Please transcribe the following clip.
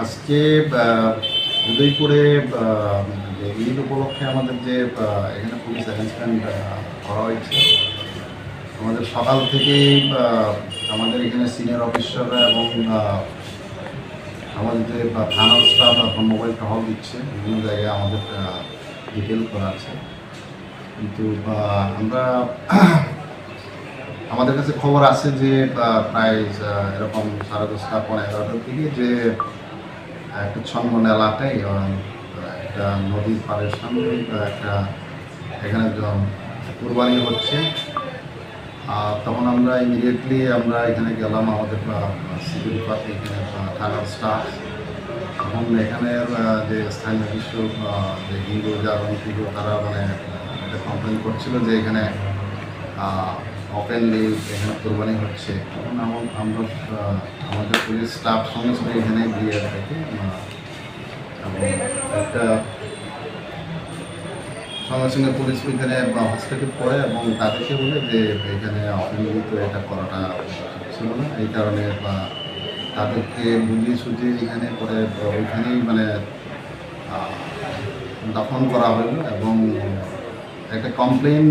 আজকে উদয়পুরে যে ঈদ উপলক্ষে আমাদের যে এখানে পুলিশ অ্যারেঞ্জমেন্ট করা হয়েছে। আমাদের সকাল থেকেই আমাদের এখানে সিনিয়র অফিসাররা এবং আমাদের যে থানার স্টাফ এখন মোবাইল টহল দিচ্ছে, বিভিন্ন জায়গায় আমাদের ডিটেল করা আছে। কিন্তু আমরা আমাদের কাছে খবর আছে যে প্রায় এরকম 10:30 11টার দিকে যে একটা ছন্মন এলাকায় একটা নদীর পাড়ের সামনে একটা এখানে কুরবানি হচ্ছে। তখন আমরা ইমিডিয়েটলি আমরা এখানে গেলাম, আমাদের সিকিউরিটি পার্টি এখানে থানার স্টাফ। এখন এখানের যে স্থানীয় বিশ্ব যে হিন্দু জাগরণ ফিগো তারা মানে একটা কমপ্লেন করছিল যে এখানে ওপেনলি এখানে কোরবানি হচ্ছে। তখন আমরা আমাদের পুলিশ স্টাফ সঙ্গে সঙ্গে এখানে গিয়ে থাকি এবং একটা সঙ্গে সঙ্গে পুলিশ এখানে হস্তক্ষেপ করে এবং তাদেরকে বলে যে এখানে ওপেনলি তো এটা করাটা ছিল না, এই কারণে তাদেরকে বুঝিয়ে সুঝিয়ে এখানে করে ওইখানেই মানে দাফন করা হলো এবং একটা কমপ্লেন